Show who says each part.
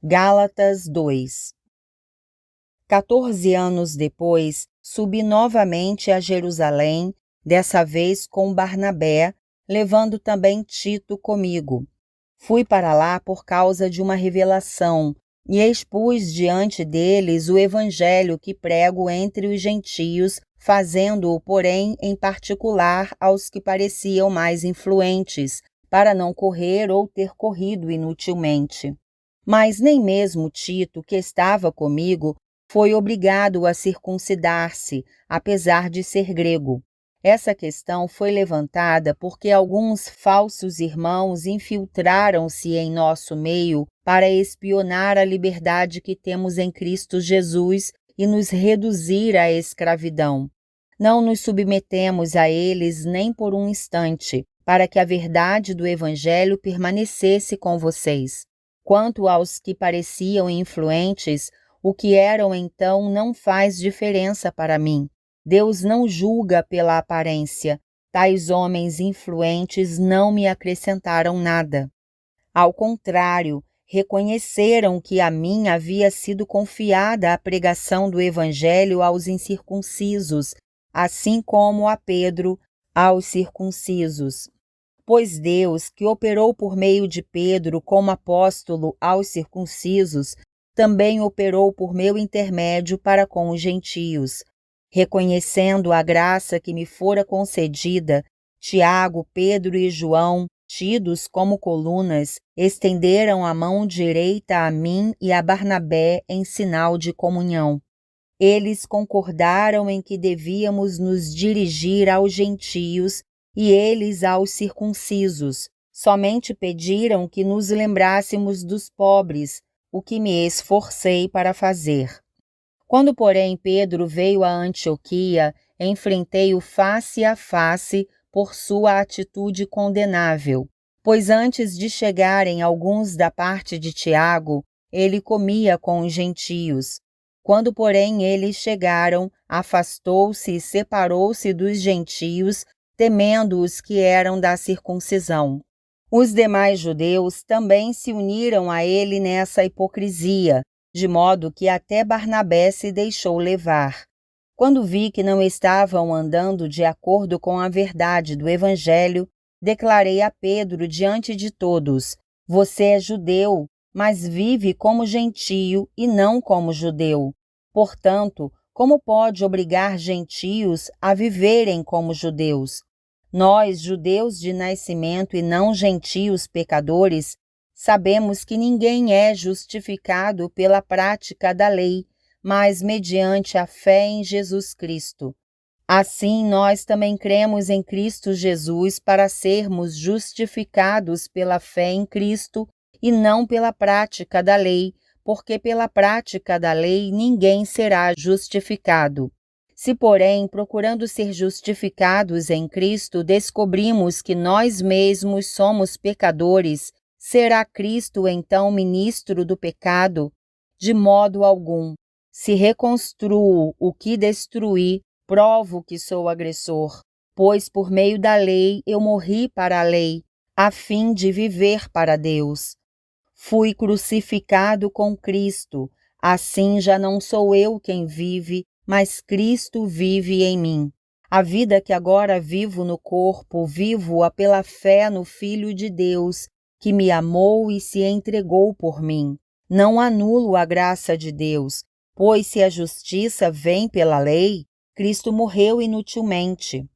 Speaker 1: Gálatas 2. 14 anos depois, subi novamente a Jerusalém, dessa vez com Barnabé, levando também Tito comigo. Fui para lá por causa de uma revelação, e expus diante deles o evangelho que prego entre os gentios, fazendo-o, porém, em particular aos que pareciam mais influentes, para não correr ou ter corrido inutilmente. Mas nem mesmo Tito, que estava comigo, foi obrigado a circuncidar-se, apesar de ser grego. Essa questão foi levantada porque alguns falsos irmãos infiltraram-se em nosso meio para espionar a liberdade que temos em Cristo Jesus e nos reduzir à escravidão. Não nos submetemos a eles nem por um instante, para que a verdade do Evangelho permanecesse com vocês. Quanto aos que pareciam influentes, o que eram então não faz diferença para mim. Deus não julga pela aparência. Tais homens influentes não me acrescentaram nada. Ao contrário, reconheceram que a mim havia sido confiada a pregação do Evangelho aos incircuncisos, assim como a Pedro aos circuncisos. Pois Deus, que operou por meio de Pedro como apóstolo aos circuncisos, também operou por meu intermédio para com os gentios. Reconhecendo a graça que me fora concedida, Tiago, Pedro e João, tidos como colunas, estenderam a mão direita a mim e a Barnabé em sinal de comunhão. Eles concordaram em que devíamos nos dirigir aos gentios e eles aos circuncisos. Somente pediram que nos lembrássemos dos pobres, o que me esforcei para fazer. Quando, porém, Pedro veio a Antioquia, enfrentei-o face a face por sua atitude condenável, pois antes de chegarem alguns da parte de Tiago, ele comia com os gentios. Quando, porém, eles chegaram, afastou-se e separou-se dos gentios, temendo os que eram da circuncisão. Os demais judeus também se uniram a ele nessa hipocrisia, de modo que até Barnabé se deixou levar. Quando vi que não estavam andando de acordo com a verdade do Evangelho, declarei a Pedro diante de todos: você é judeu, mas vive como gentio e não como judeu. Portanto, como pode obrigar gentios a viverem como judeus? Nós, judeus de nascimento e não gentios pecadores, sabemos que ninguém é justificado pela prática da lei, mas mediante a fé em Jesus Cristo. Assim, nós também cremos em Cristo Jesus para sermos justificados pela fé em Cristo e não pela prática da lei, porque pela prática da lei ninguém será justificado. Se, porém, procurando ser justificados em Cristo, descobrimos que nós mesmos somos pecadores, será Cristo então ministro do pecado? De modo algum. Se reconstruo o que destruí, provo que sou agressor, pois por meio da lei eu morri para a lei, a fim de viver para Deus. Fui crucificado com Cristo, assim já não sou eu quem vive, mas Cristo vive em mim. A vida que agora vivo no corpo, vivo-a pela fé no Filho de Deus, que me amou e se entregou por mim. Não anulo a graça de Deus, pois se a justiça vem pela lei, Cristo morreu inutilmente.